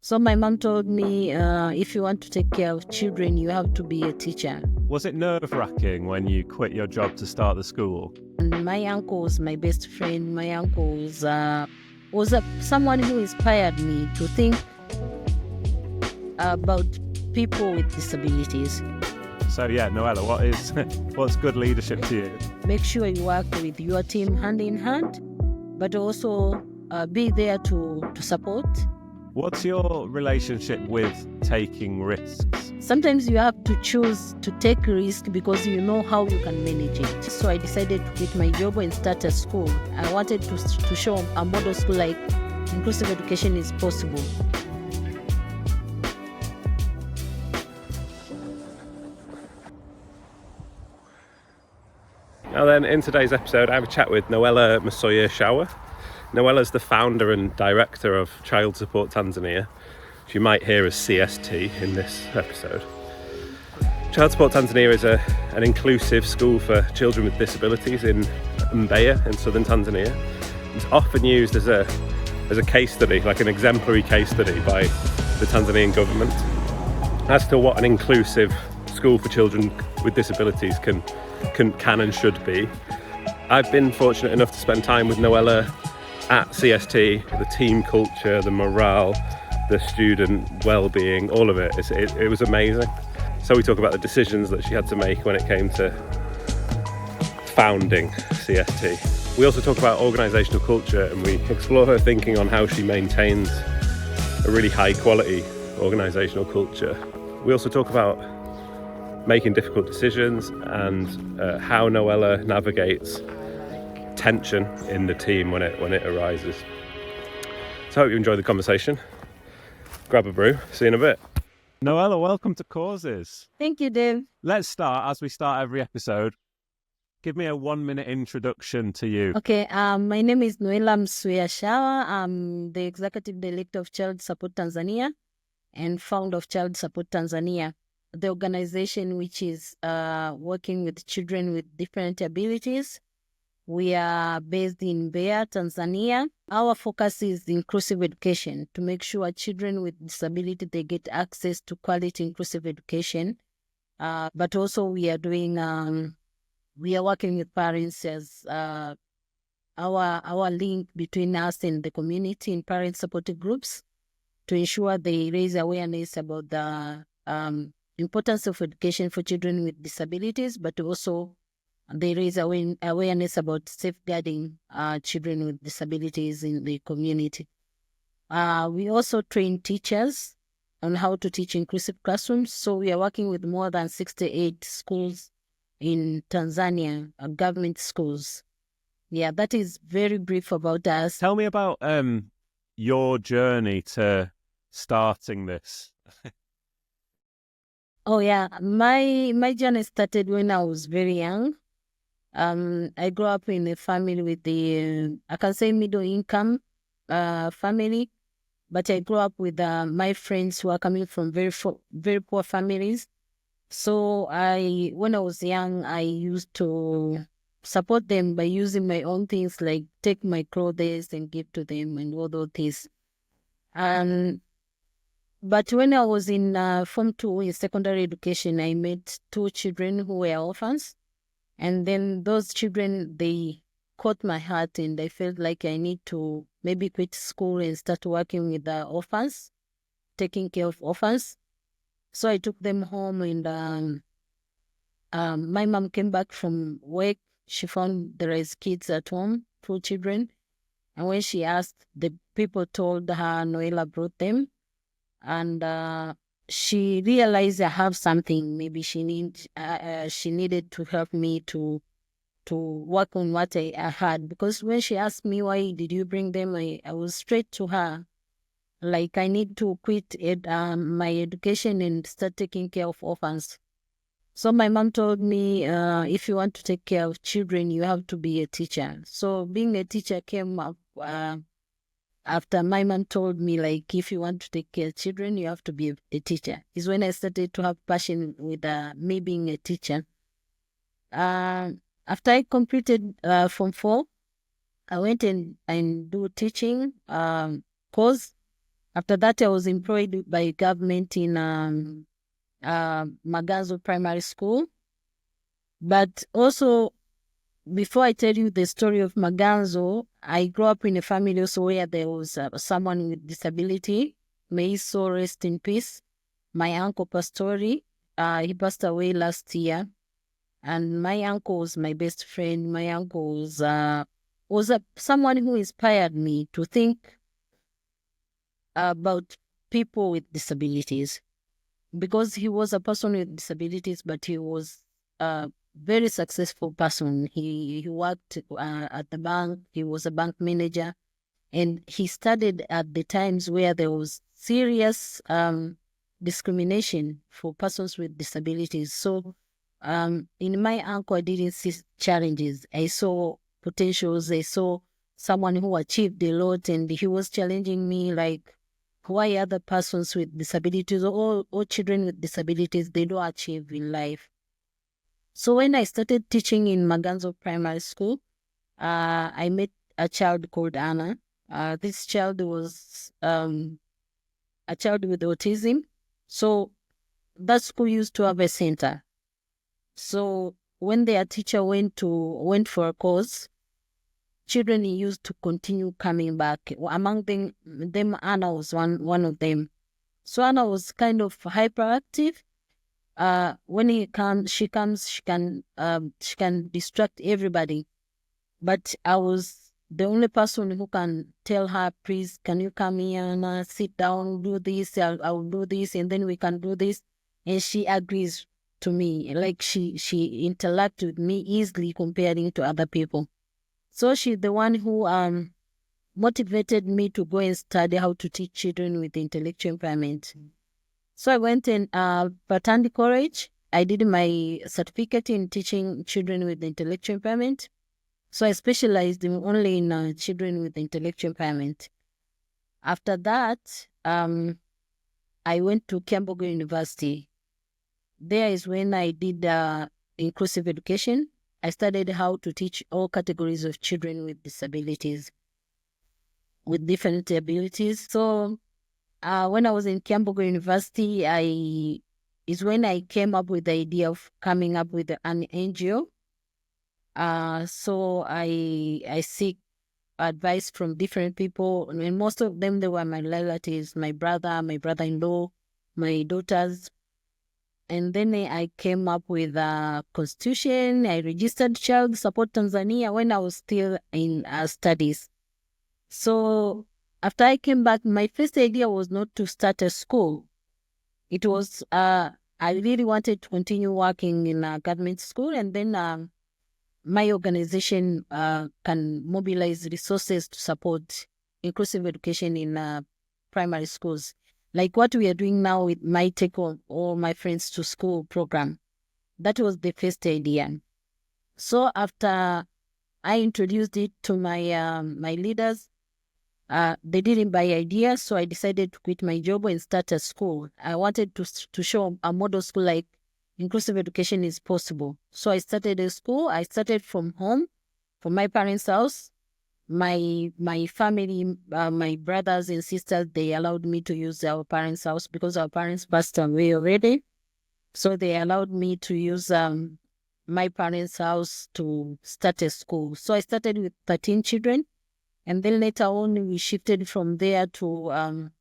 So my mom told me, if you want to take care of children, you have to be a teacher. Was it nerve-wracking when you quit your job to start the school? And my uncle was my best friend. My uncle was someone who inspired me to think about people with disabilities. So yeah, Noelah, what's good leadership to you? Make sure you work with your team hand in hand, but also be there to support. What's your relationship with taking risks? Sometimes you have to choose to take risk because you know how you can manage it. So I decided to quit my job and start a school. I wanted to show a model school like inclusive education is possible. Now then, in today's episode, I have a chat with Noelah Msuya Shawa. Noelah's the founder and director of Child Support Tanzania, which you might hear as CST in this episode. Child Support Tanzania is an inclusive school for children with disabilities in Mbeya in southern Tanzania. It's often used as a case study, like an exemplary case study by the Tanzanian government as to what an inclusive school for children with disabilities can and should be. I've been fortunate enough to spend time with Noelah at CST. The team culture, the morale, the student well-being, all of it. It was amazing. So we talk about the decisions that she had to make when it came to founding CST. We also talk about organisational culture, and we explore her thinking on how she maintains a really high quality organisational culture. We also talk about making difficult decisions and how Noelah navigates tension in the team when it arises. So I hope you enjoy the conversation. Grab a brew. See you in a bit. Noelah, welcome to Causes. Thank you, Dave. Let's start, as we start every episode. Give me a 1-minute introduction to you. Okay, my name is Noelah Msuya Shawa. I'm the Executive Director of Child Support Tanzania and founder of Child Support Tanzania, the organization which is working with children with different abilities. We are based in Mbeya, Tanzania. Our focus is inclusive education, to make sure children with disability, they get access to quality inclusive education. But also we are working with parents as our link between us and the community in parent supportive groups to ensure they raise awareness about the importance of education for children with disabilities, but also they raise awareness about safeguarding children with disabilities in the community. We also train teachers on how to teach inclusive classrooms. So we are working with more than 68 schools in Tanzania, government schools. Yeah, that is very brief about us. Tell me about your journey to starting this. Oh yeah, my journey started when I was very young. I grew up in a family with I can say middle income family, but I grew up with my friends who are coming from very poor families. So when I was young, I used to support them by using my own things, like take my clothes and give to them and all those things. But when I was in Form 2 in secondary education, I met 2 children who were orphans. And then those children, they caught my heart, and I felt like I need to maybe quit school and start working with the orphans, taking care of orphans. So I took them home, and my mom came back from work. She found there is kids at home, 2 children. And when she asked, the people told her Noelah brought them. And she realized I have something. Maybe she needed to help me to work on what I had. Because when she asked me, why did you bring them, I was straight to her. Like, I need to quit my education and start taking care of orphans. So my mom told me, if you want to take care of children, you have to be a teacher. So being a teacher came up after my mom told me, like, if you want to take care of children, you have to be a teacher. Is when I started to have passion with me being a teacher. After I completed Form 4, I went and do teaching course. After that, I was employed by government in Maganzo Primary School. But also, before I tell you the story of Maganzo, I grew up in a family also where there was someone with disability. May his soul rest in peace. My uncle Pastori, he passed away last year. And my uncle was my best friend. My uncle was someone who inspired me to think about people with disabilities, because he was a person with disabilities, but he was a very successful person. He worked at the bank. He was a bank manager, and he studied at the times where there was serious discrimination for persons with disabilities. So in my uncle, I didn't see challenges. I saw potentials. I saw someone who achieved a lot, and he was challenging me like, why other persons with disabilities or children with disabilities, they don't achieve in life. So when I started teaching in Maganzo Primary School, I met a child called Anna. This child was a child with autism. So that school used to have a center. So when their teacher went for a course, children used to continue coming back. Among them Anna was one of them. So Anna was kind of hyperactive. When she comes, she can distract everybody. But I was the only person who can tell her, please, can you come here and sit down, do this, I'll do this, and then we can do this. And she agrees to me. Like she interacts with me easily comparing to other people. So she's the one who motivated me to go and study how to teach children with intellectual impairment. So I went in Patandi College. I did my certificate in teaching children with intellectual impairment. So I specialized only in children with intellectual impairment. After that, I went to Kiambogo University. There is when I did inclusive education. I studied how to teach all categories of children with disabilities, with different abilities. So when I was in Kiambogo University, is when I came up with the idea of coming up with an NGO. So I seek advice from different people, and most of them, they were my relatives, my brother-in-law, my daughters. And then I came up with a constitution. I registered Child Support Tanzania when I was still in studies. So after I came back, my first idea was not to start a school. It was, I really wanted to continue working in a government school, and then my organization can mobilize resources to support inclusive education in primary schools, like what we are doing now with my Take All My Friends to School program. That was the first idea. So after I introduced it to my leaders, they didn't buy ideas, so I decided to quit my job and start a school. I wanted to show a model school like inclusive education is possible. So I started a school. I started from home, from my parents' house. My family, my brothers and sisters, they allowed me to use our parents' house because our parents passed away already. So they allowed me to use my parents' house to start a school. So I started with 13 children. And then later on, we shifted from there to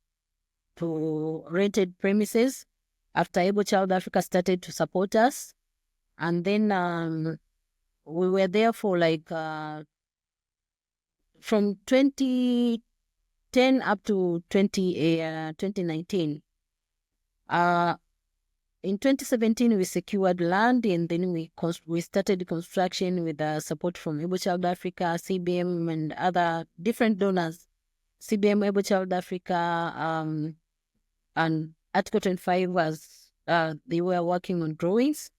rented premises after Able Child Africa started to support us. And then we were there for like from 2010 up to 2019. In 2017, we secured land, and then we started construction with support from Able Child Africa, CBM, and other different donors. CBM, Able Child Africa, and Article 25 was, they were working on drawings.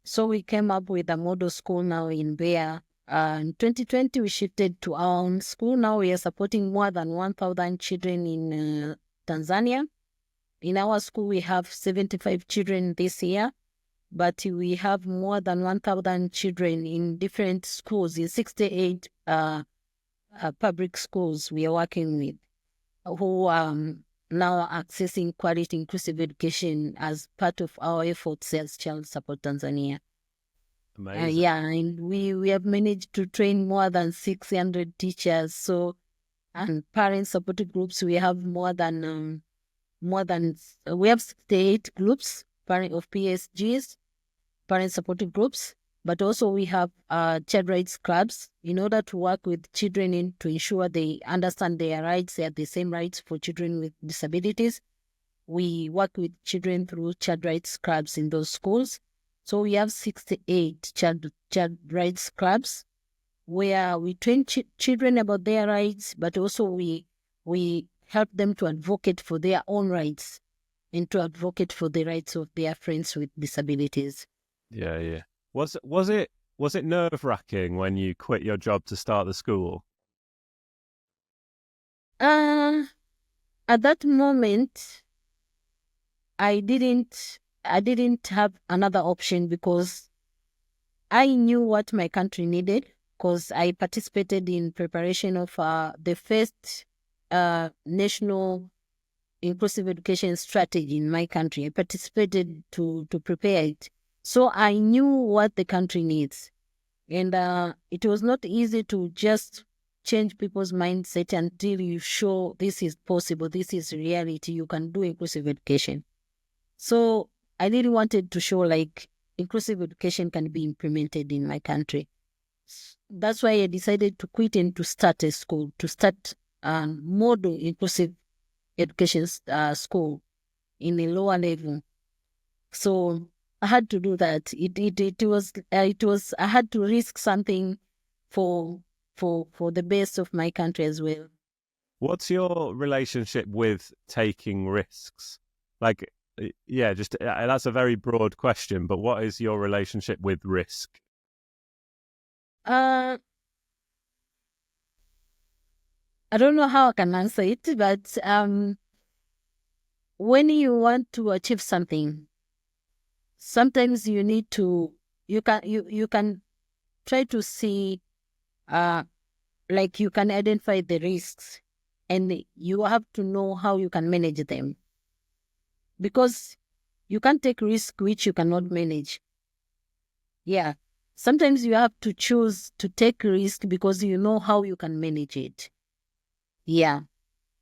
So we came up with a model school now in Mbeya. In 2020, we shifted to our own school. Now we are supporting more than 1,000 children in Tanzania. In our school, we have 75 children this year, but we have more than 1,000 children in different schools, in 68 public schools we are working with, who now accessing quality inclusive education as part of our efforts as Child Support Tanzania. Amazing. Yeah, and we have managed to train more than 600 teachers. So, and parent support groups, we have we have 68 groups parent of PSGs, parent support groups, but also we have child rights clubs in order to work with children to ensure they understand their rights. They have the same rights for children with disabilities. We work with children through child rights clubs in those schools. So we have 68 child rights clubs where we train children about their rights, but also we help them to advocate for their own rights and to advocate for the rights of their friends with disabilities. Yeah, yeah. Was it nerve-wracking when you quit your job to start the school? At that moment, I didn't have another option because I knew what my country needed, because I participated in preparation of the first national inclusive education strategy in my country. I participated to prepare it. So I knew what the country needs. And it was not easy to just change people's mindset until you show this is possible, this is reality, you can do inclusive education. So I really wanted to show like inclusive education can be implemented in my country. That's why I decided to quit and to start a school, to start a model inclusive education school in a lower level. So I had to do that. It was I had to risk something for the best of my country as well. What's your relationship with taking risks? Like, yeah, just that's a very broad question, but what is your relationship with risk? I don't know how I can answer it, but when you want to achieve something, sometimes you need to you can try to see like you can identify the risks and you have to know how you can manage them, because you can't take risk which you cannot manage. Yeah, sometimes you have to choose to take risk because you know how you can manage it. Yeah,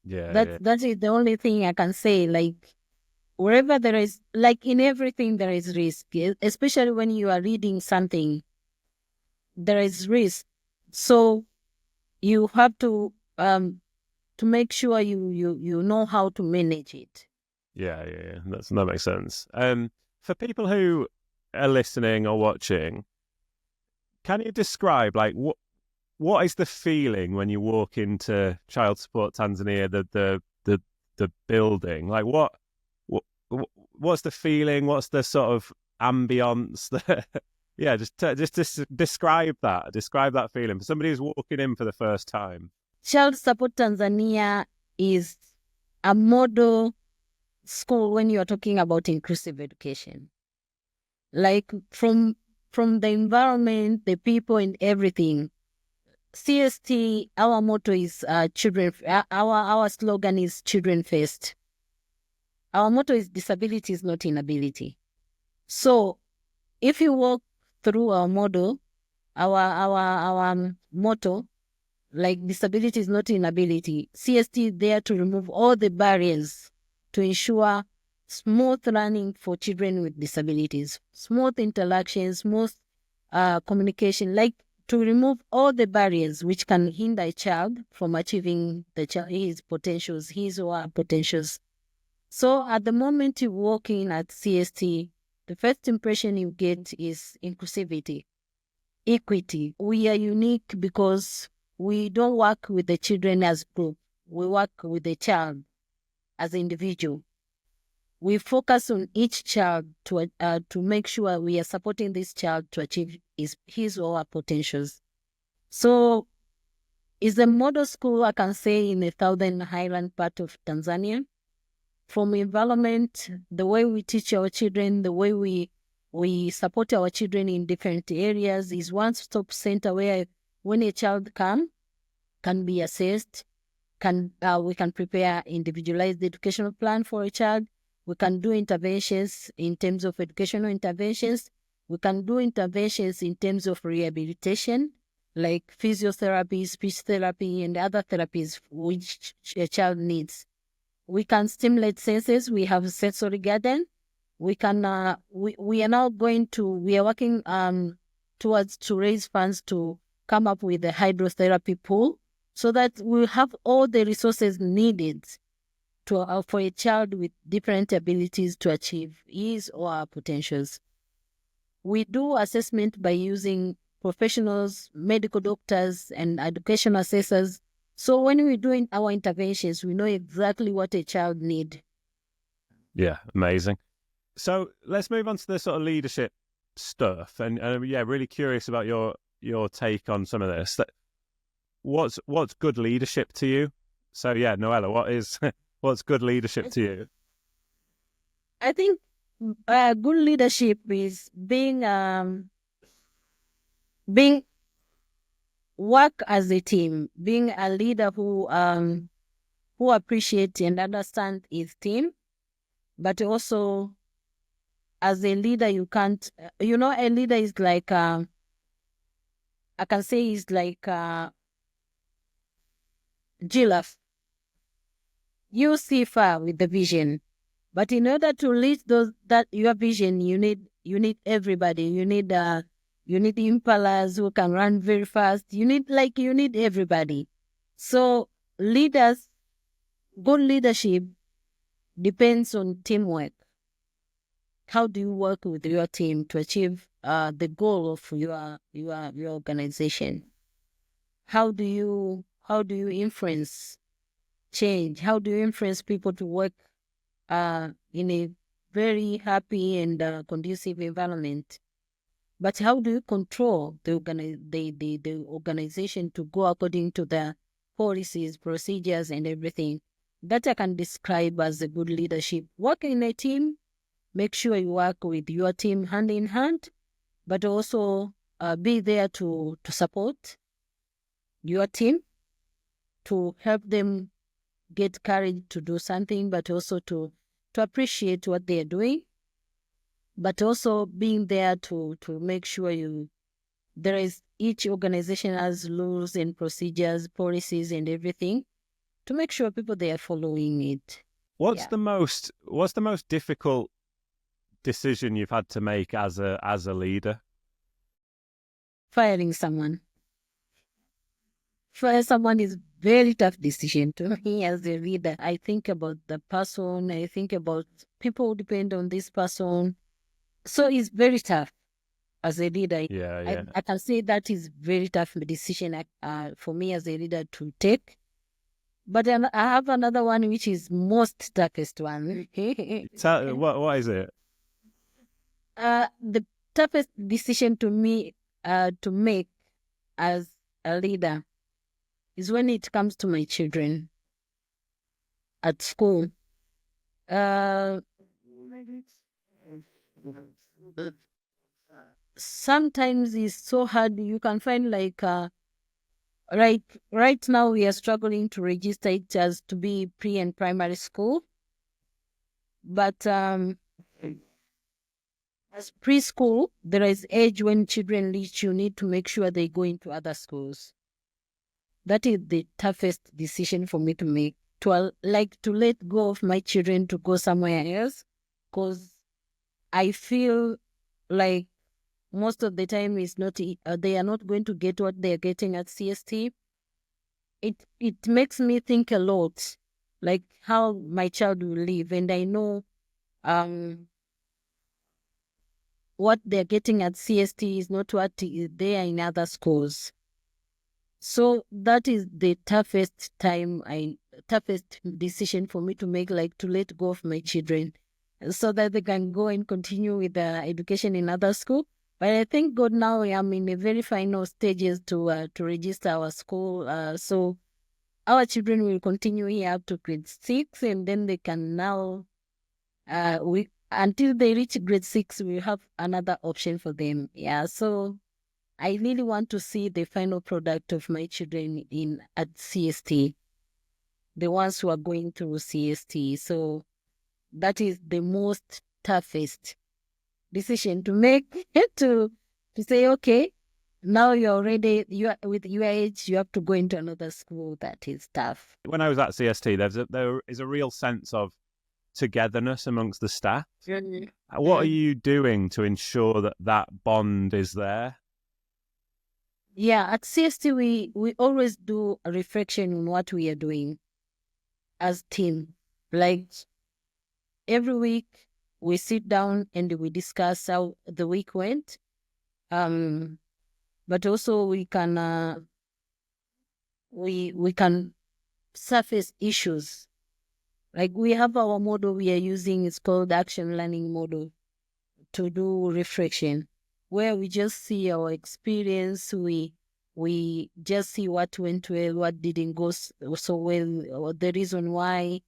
Yeah, that yeah, that is the only thing I can say. Like wherever there is, like in everything there is risk, especially when you are reading something, there is risk. So you have to make sure you know how to manage it. yeah. That makes sense. For people who are listening or watching, can you describe like what is the feeling when you walk into Child Support Tanzania, the building? Like what what's the feeling? What's the sort of ambience? Yeah, just describe that. Describe that feeling for somebody who's walking in for the first time. Child Support Tanzania is a model school when you are talking about inclusive education. Like from the environment, the people, and everything. CST, our motto is children. Our slogan is children first. Our motto is disability is not inability. So if you walk through our model, our motto, like disability is not inability. CST is there to remove all the barriers to ensure smooth learning for children with disabilities, smooth interaction, smooth communication, like to remove all the barriers which can hinder a child from achieving his potentials, his or her potentials. So at the moment you walk in at CST, the first impression you get is inclusivity, equity. We are unique because we don't work with the children as group. We work with the child as an individual. We focus on each child to make sure we are supporting this child to achieve his or her potentials. So it's a model school, I can say, in the Southern Highland part of Tanzania. From environment, the way we teach our children, the way we support our children in different areas is one-stop center where when a child can be assessed, we can prepare individualized educational plan for a child. We can do interventions in terms of educational interventions. We can do interventions in terms of rehabilitation, like physiotherapy, speech therapy, and other therapies which a child needs. We can stimulate senses. We have sensory garden. We can. We are now going to. We are working towards to raise funds to come up with a hydrotherapy pool, so that we have all the resources needed to for a child with different abilities to achieve his or her potentials. We do assessment by using professionals, medical doctors, and education assessors. So when we're doing our interventions, we know exactly what a child needs. Yeah, amazing. So let's move on to the sort of leadership stuff, and yeah, really curious about your take on some of this. What's good leadership to you? So yeah, Noelah, what's good leadership to you? I think good leadership is being work as a team, being a leader who appreciates and understands his team, but also as a leader, you can't, a leader is like, I can say is like giraffe. You see far with the vision, but in order to lead that your vision, you need everybody. You need impalas who can run very fast. You need everybody. So leaders, good leadership depends on teamwork. How do you work with your team to achieve the goal of your organization? How do you influence change? How do you influence people to work in a very happy and conducive environment? But how do you control the organization to go according to the policies, procedures, and everything? That I can describe as a good leadership. Work in a team, make sure you work with your team hand in hand, but also be there to support your team, to help them get courage to do something, but also to appreciate what they're doing, but also being there to make sure each organization has rules and procedures, policies, and everything to make sure people they are following it. What's Yeah. the most difficult decision you've had to make as a leader? Firing someone. Fire someone is very tough decision to me as a leader. I think about the person. I think about people who depend on this person. So it's very tough as a leader. Yeah, I, yeah. I can say that is very tough decision for me as a leader to take. But then I have another one which is most toughest one. What is it? The toughest decision to me to make as a leader is when it comes to my children at school. Uh, Sometimes it's so hard. You can find like right now we are struggling to register it as to be pre and primary school, but as preschool there is age when children reach. You need to make sure they go into other schools. That is the toughest decision for me to make. To let go of my children to go somewhere else, because I feel like most of the time is not they are not going to get what they are getting at CST. It makes me think a lot, like how my child will live, and I know what they're getting at CST is not what is there in other schools. So that is the toughest decision for me to make, like to let go of my children so that they can go and continue with their education in other school. But I thank God now I'm in the very final stages to register our school. So our children will continue here up to grade 6, and then they can now we until they reach grade 6, we have another option for them. Yeah, so I really want to see the final product of my children at CST. the ones who are going through CST. So that is the most toughest decision to make to say, okay, now you are with your age, you have to go into another school. That is tough. When I was at CST, there is a real sense of togetherness amongst the staff. Mm. What are you doing to ensure that that bond is there? Yeah, at CST we always do a reflection on what we are doing as team. Like every week we sit down and we discuss how the week went. But also we can surface issues. Like we have our model we are using, it's called action learning model, to do reflection, where we just see our experience, we just see what went well, what didn't go so well, or the reason why,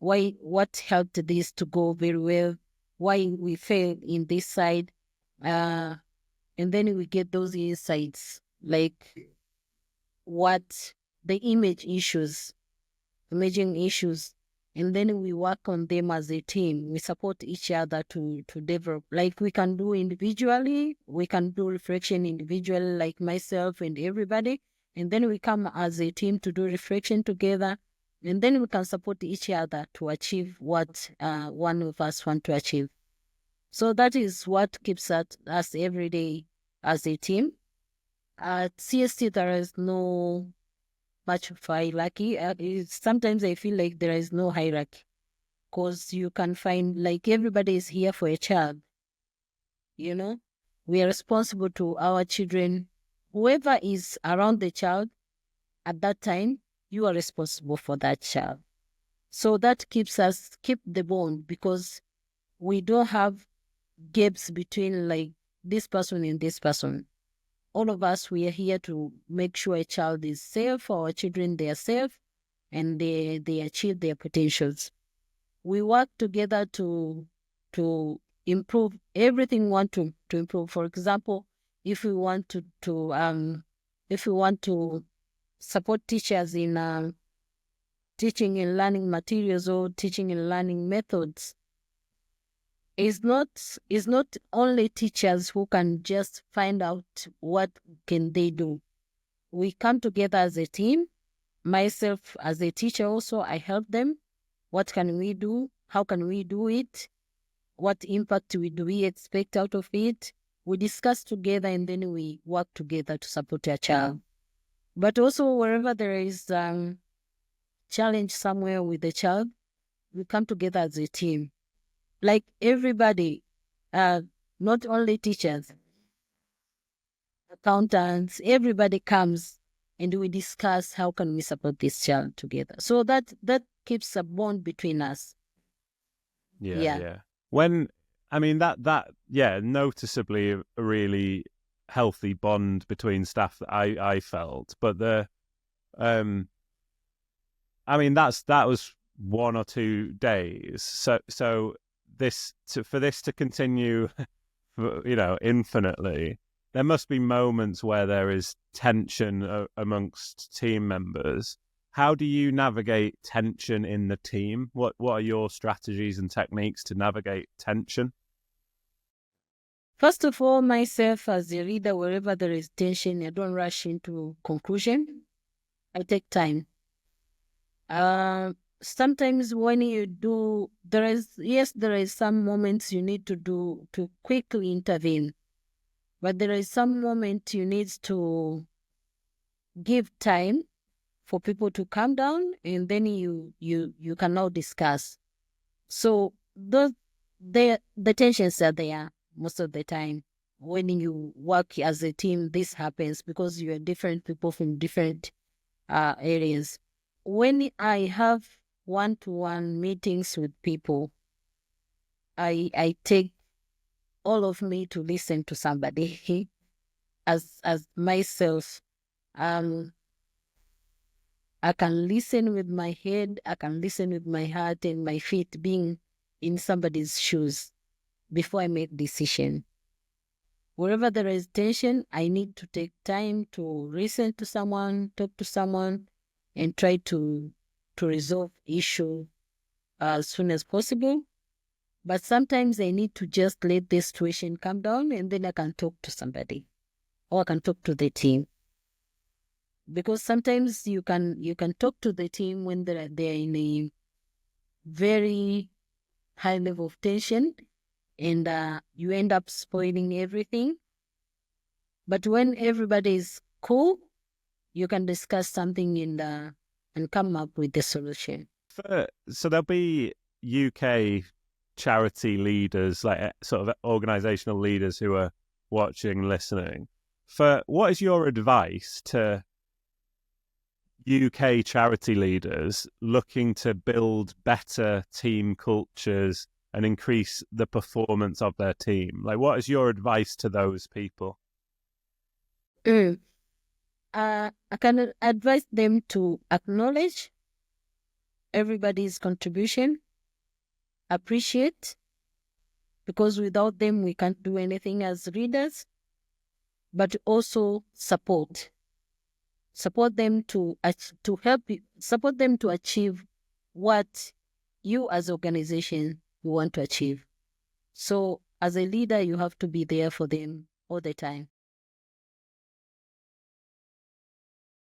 what helped this to go very well, why we failed in this side, and then we get those insights, like what the imaging issues, and then we work on them as a team. We support each other to develop. Like we can do individually, we can do reflection individually, like myself and everybody, and then we come as a team to do reflection together, and then we can support each other to achieve what one of us want to achieve. So that is what keeps us every day as a team. At CST, there is no much of hierarchy. Sometimes I feel like there is no hierarchy because you can find like everybody is here for a child. You know, we are responsible to our children. Whoever is around the child at that time, you are responsible for that child. So that keep the bond, because we don't have gaps between like this person and this person. All of us, we are here to make sure a child is safe, our children, they are safe, and they achieve their potentials. We work together to improve everything we want to improve. For example, if we want if we want to support teachers in teaching and learning materials or teaching and learning methods, it's not only teachers who can just find out what can they do. We come together as a team. Myself as a teacher also, I help them. What can we do? How can we do it? What impact do we expect out of it? We discuss together and then we work together to support our child. But also wherever there is challenge somewhere with the child, we come together as a team. Like everybody, not only teachers, accountants, everybody comes and we discuss how can we support this child together. So that keeps a bond between us. Yeah, Yeah. yeah. When I mean that noticeably a really healthy bond between staff that I felt, but I mean that was 1 or 2 days. So for this to continue, infinitely, there must be moments where there is tension amongst team members. How do you navigate tension in the team? What are your strategies and techniques to navigate tension? First of all, myself as a leader, wherever there is tension, I don't rush into conclusion. I take time. Sometimes when you do, there is some moments you need to quickly intervene, but there is some moment you need to give time for people to calm down, and then you can now discuss. So the tensions are there most of the time. When you work as a team, this happens because you are different people from different areas. When I have one-to-one meetings with people, I take all of me to listen to somebody as myself. Um, I can listen with my head, I can listen with my heart and my feet, being in somebody's shoes before I make decision. Wherever there is tension, I need to take time to listen to someone, talk to someone, and try to to resolve issue as soon as possible. But sometimes I need to just let the situation calm down, and then I can talk to somebody, or I can talk to the team. Because sometimes you can talk to the team when they're in a very high level of tension, and you end up spoiling everything. But when everybody is cool, you can discuss something and come up with the solution. So there'll be UK charity leaders, like sort of organizational leaders who are watching, listening. What is your advice to UK charity leaders looking to build better team cultures and increase the performance of their team? Like, what is your advice to those people? I can advise them to acknowledge everybody's contribution, appreciate, because without them we can't do anything as readers, but also support them to help you, support them to achieve what you as organization you want to achieve. So as a leader, you have to be there for them all the time.